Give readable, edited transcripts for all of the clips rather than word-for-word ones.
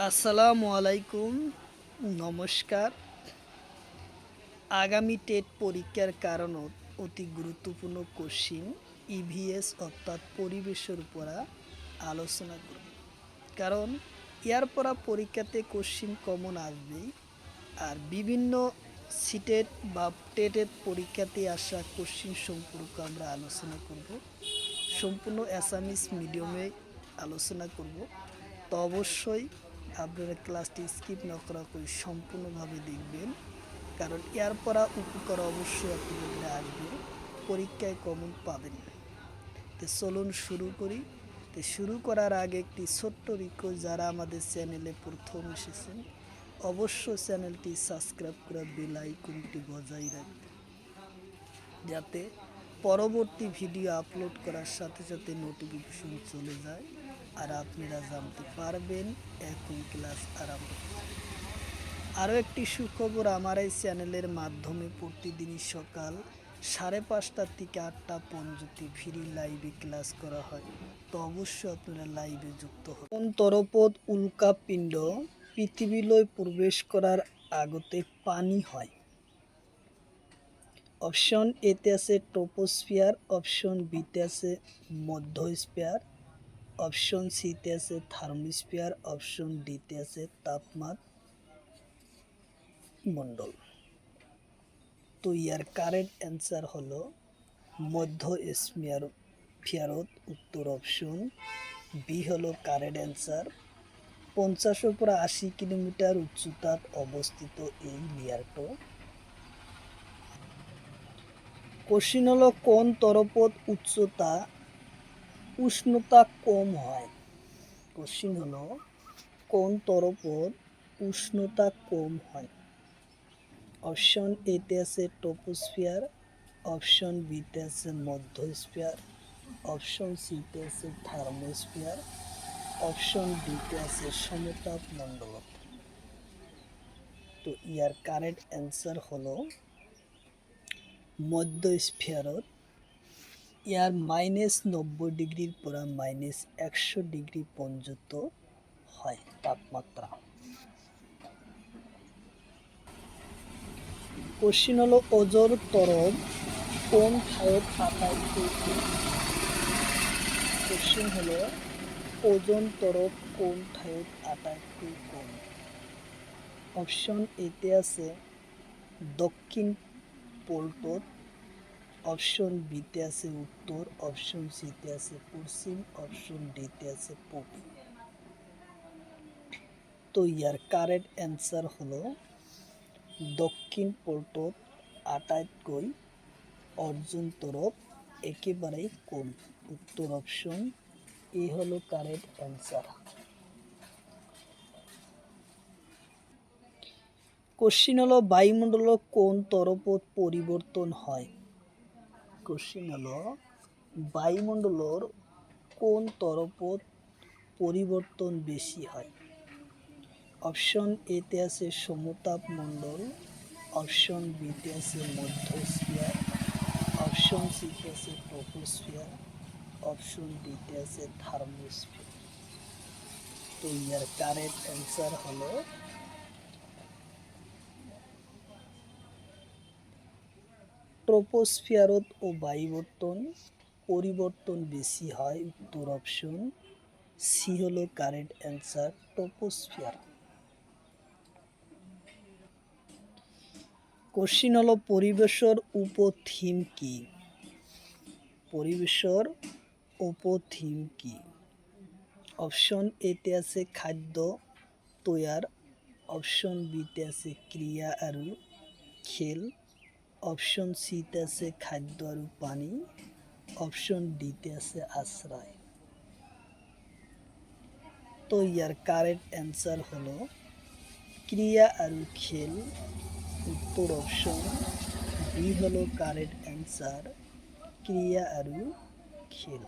আসসালামু আলাইকুম, নমস্কার। আগামী টেট পরীক্ষার কারণত অতি গুরুত্বপূর্ণ কোশ্চিন ইভিএস অর্থাৎ পরিবেশের উপর আলোচনা করব। কারণ ইয়ার পরা পরীক্ষাতে কোশ্চিন কমন আসবেই, আর বিভিন্ন সিটেট বা টেটের পরীক্ষাতে আসা কোশ্চিন সম্পর্কে আমরা আলোচনা করব। সম্পূর্ণ অ্যাসামিস মিডিয়ামে আলোচনা করব। তো অবশ্যই আপনারা ক্লাসটি স্কিপ না করা করে সম্পূর্ণভাবে দেখবেন, কারণ এর পরা উপকার অবশ্যই আপনাদের আসবে, পরীক্ষায় কমন পাবেন। তো চলুন শুরু করি। তো শুরু করার আগে একটি ছোট্ট রিকোয়েস্ট, যারা আমাদের চ্যানেলে প্রথম এসেছেন অবশ্যই চ্যানেলটি সাবস্ক্রাইব করে বেল আইকনটি বজায় রাখবেন, যাতে পরবর্তী ভিডিও আপলোড করার সাথে সাথে নোটিফিকেশন চলে যায় আর আপনারা জানতে পারবেন এখন ক্লাস আরম্ভ। আরও একটি সুখবর, আমার এই চ্যানেলের মাধ্যমে প্রতিদিনই সকাল 5:30 থেকে 8টা পর্যন্ত ফ্রি লাইভে ক্লাস করা হয়। তো অবশ্যই আপনারা লাইভে যুক্ত হন। কোন তরপদ উল্কাপিণ্ড পৃথিবীলৈ প্রবেশ করার আগতে পানি হয়? অপশন এতে আছে ট্রপোস্ফিয়ার, অপশন বিতে আছে মধ্যস্ফিয়ার, অপশন সিতে আছে থার্মোস্ফিয়ার, অপশন ডিতে আছে তাপমাত্রা তো ইয়ার কারেক্ট অ্যান্সার হলো মধ্যস্ফিয়ারত, উত্তর অপশন বি হলো কারেক্ট অ্যান্সার। 50-80 কিলোমিটার উচ্চতাত অবস্থিত এই লেয়ারটো। কোশ্চিন হলো কোন তরপত উষ্ণতা কম হয়? কোশ্চিন হলো কোন তরপত উষ্ণতা কম হয়? অপশন এতে আছে ট্রপোস্ফিয়ার, অপশন বিতে আছে মধ্যস্ফিয়ার, অপশন সিতে আছে থার্মোস্ফিয়ার, অপশন ডিতে আছে সমতাপ মণ্ডল। তো ইয়ার কারেক্ট অ্যান্সার হলো মধ্যস্ফিয়ারত। ইয়ার -90 ডিগ্রির পরা -100 ডিগ্রি পর্যন্ত হয় তাপমাত্রা। কোশ্চিন হলো অজর তরফ কোন ঠায়ত আটাইতকৈ কম? কোশ্চিন হলো ওজন তরফ কোন ঠায়ত আটাইতকৈ কম? অপশন এতে আছে দক্ষিণ পোলটত, অপশন বিতে আছে উত্তর, অপশন সিতে আছে পশ্চিম, অপশন ডিতে আছে পূব। তো ইয়ার কারেক্ট অ্যান্সার হলো দক্ষিণ পোলটত আটাইতকৈ ওজন তরফ একেবারেই কম, উত্তর অপশন এ হলো কারেক্ট অ্যান্সার। কোশ্চিন হলো বায়ুমণ্ডল কোন তরপত পরিবর্তন হয়? কোশ্চিন হলো বায়ুমণ্ডলর কোন তরপত পরিবর্তন বেশি হয়? অপশন এতে আছে সমতাপ মণ্ডল, অপশন বিতে আছে মধ্যস্ফিয়ার, অপশন সিতে আছে ট্রপোস্ফিয়ার, অপশন ডিতে আছে থার্মোস্ফিয়ার। তো ইয়ার কারেক্ট অ্যান্সার হলো ট্রপোস্ফিয়ারত ও বায়ুবর্তন পরিবর্তন বেশি হয়, উত্তর অপশন সি হলো কারেক্ট অ্যান্সার, ট্রপোস্ফিয়ার। কোশ্চিন হলো পরিবেশের উপথিম কি? পরিবেশের উপথিম কি? অপশন এতে আছে খাদ্য তৈয়ার, অপশন বিতে আছে ক্রিয়া আর খেল, অপশন সিতে আছে খাদ্য আর পানি, অপশন ডিতে আছে আশ্রয়। তো ইয়ার কারেক্ট অ্যান্সার হলো ক্রিয়া আর খেল, উত্তর অপশন বি হলো কারেক্ট অ্যান্সার, ক্রিয়া আর খেল।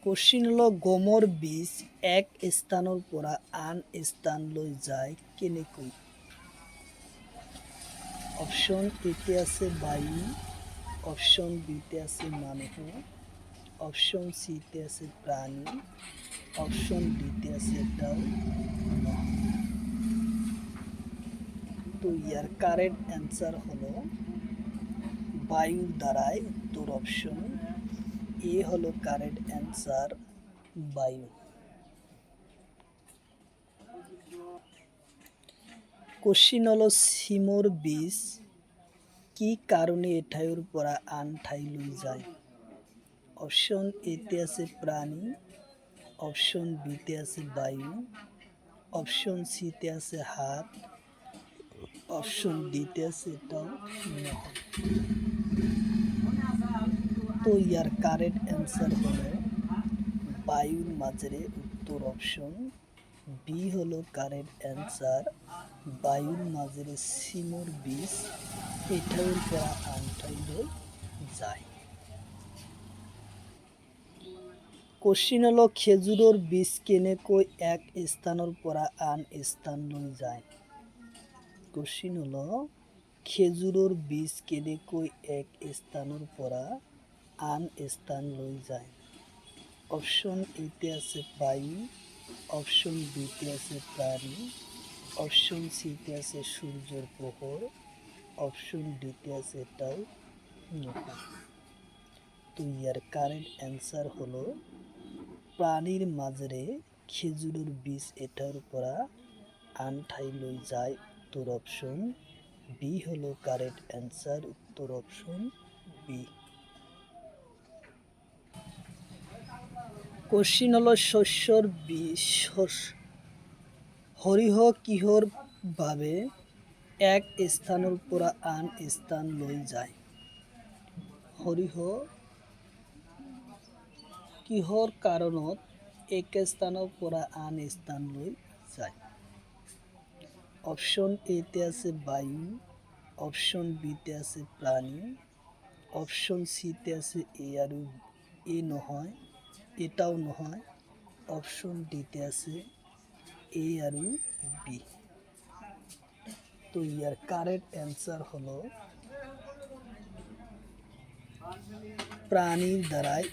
কোশ্চিন হলো গমৰ বীজ এক স্থানৰ পৰা আন স্থানলৈ যায় কেনেকৈ? অপশন এতে আছে বায়ু, অপশন বিতে আছে মানুহ, অপশন সিতে আছে প্রাণী, অপশন ডিতে আছে এটাও নয়। তো ইয়ার কারেক্ট অ্যান্সার হলো বায়ুর দ্বারাই। উত্তর অপশন এ হলো কারেক্ট অ্যান্সার, বায়ু। কোশ্চিন হলো সিমোর বীজ কি কারণে এঠাইৰ পৰা আন ঠাইলৈ যায়? অপশন এতে আছে প্রাণী, অপশন বিতে আছে বায়ু, অপশন সিতে আছে হাত, অপশন ডিতে আছে এটাও নয়। তো ইয়ার কারেক্ট অ্যান্সার হলো বায়ুর মাঝেরে। উত্তর অপশন বি হলো কারেক্ট অ্যান্সার, বায়ুর মাঝেরে সিমোর বীজ এঠাইৰ পৰা আন ঠাইলৈ যায়। কোশ্চিন হলো খেজুৰৰ বীজ কেনেকৈ এক স্থানৰ পৰা আন স্থানলৈ যায়? কোশ্চিন হলো খেজুৰৰ বীজ কেনেকৈ এক স্থানৰ পৰা আন স্থানলৈ যায়? অপশন এতে আছে বায়ু, অপশন বিতে আছে প্রাণী, অপশন সিতে আছে সূর্যের পোহর, অপশন ডিতে আছে এটাও নয়। তো ইয়ার কারেক্ট অ্যান্সার হলো প্রাণীর মাজেৰে খেজুৰৰ বীজ এটাৰ পৰা আন ঠাইলৈ যায়। উত্তর অপশন বি হলো কারেক্ট অ্যান্সার, উত্তর অপশন বি। কোশ্চিন হলো শস্যৰ বীজ সৰিয়হ কিহৰ বাবে এক স্থানৰ পৰা আন স্থানলৈ যায়? সৰিয়হ কিহৰ কাৰণত এক স্থানৰ পৰা আন স্থানলৈ যায়? অপশন এতে আছে বায়ু, অপশন বিতে আছে প্রাণী, অপশন সিতে আছে এ আৰু এ নহয়, এটাও নহয়, অপশন ডিতে আছে এ আৰু বি। তো ইয়ার কারেক্ট অ্যান্সার হলো প্রাণীর দ্বারাই।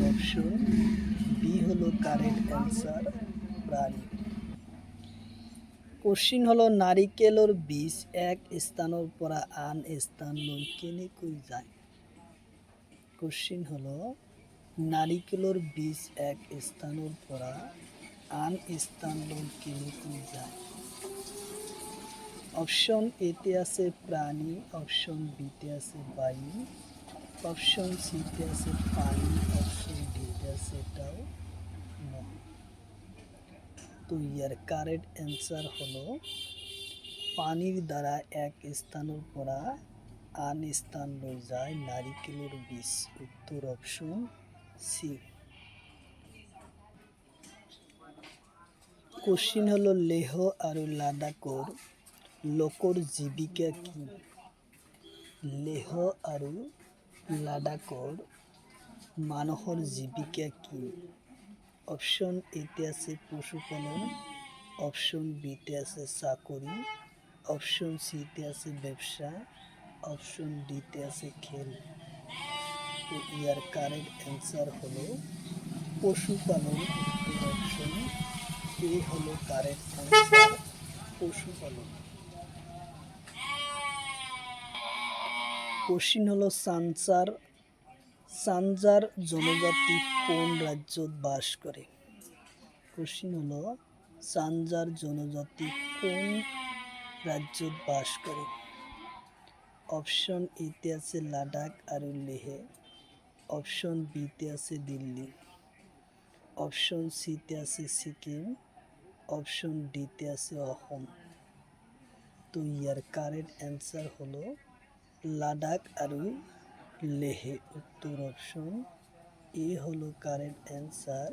অপশন বি হলো কারেক্ট অ্যান্সার, প্রাণী। কোশ্চিন হলো নাৰিকেলৰ বীজ এক স্থানৰ পৰা আন স্থানলৈ কেনেকৈ যায়? কোশ্চিন হলো নাৰিকেলৰ বীজ এক স্থানৰ পৰা আন স্থানলৈ কেনেকৈ যায়? অপশন এতে আছে প্রাণী, অপশন বিতে আছে বায়ু, অপশন সিতে আছে পানি, অপশন ডিতে আছে এটাও নয়। তো ইয়ার কারেক্ট অ্যান্সার হলো পানির দ্বারা এক স্থানের পৰা আন স্থানলৈ যায় নারিকেলের বীজ। উত্তর অপশন সি। কোশ্চিন হলো লেহ আৰু লাডাখৰ লোকৰ জীৱিকা কি? লেহ আৰু লাডাখৰ মানুহৰ জীৱিকা কি? অপশন এতে আছে পশুপালন, অপশন বিতে আছে চাকরি, অপশন সিতে আছে ব্যবসা, অপশন ডিতে আছে খেল। তো ইয়ার কারেক্ট অ্যান্সার হলো পশুপালন। অপশন এ হলো কারেক্ট অ্যান্সার, পশুপালন। কোশ্চিন হলো সানজার জনজাতি কোন রাজ্যত বাস করে? কোশ্চিন হলো সানজার জনজাতি কোন রাজ্যত বাস করে? অপশন এতে আছে লাডাখ আৰু লেহে, অপশন বিতে আছে দিল্লি, অপশন সিতে আছে সিকিম, অপশন ডিতে আছে অসম। তো ইয়ার কারেক্ট অ্যান্সার হলো লাডাখ আৰু লেহে। উত্তর অপশন এ হলো কারেক্ট অ্যান্সার,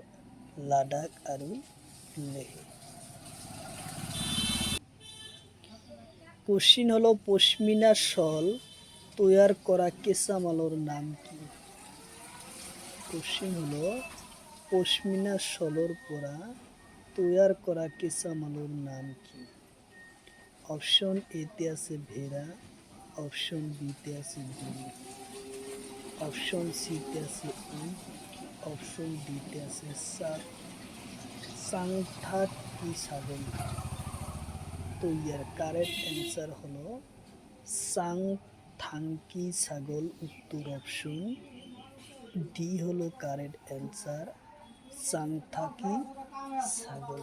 লাডাখ আৰু লেহে। কোশ্চিন হলো পশমিনা শল তৈয়ার করা কেঁচামালৰ নাম কি? কোশ্চিন হলো পশমিনা শলৰ পৰা তৈয়ার করা কেঁচামালৰ নাম কি? অপশন এতে আছে ভেড়া, অপশন বিতে আছে গরু, অপশন সিতে আছে উট, অপশন ডিতে আছে সাংথাকি ছাগল। তো ইয়ার কারেক্ট অ্যান্সার হলো সাংথাংকি ছাগল, উত্তর অপশন ডি হলো কারেক্ট অ্যান্সার, সাংথাকি ছাগল।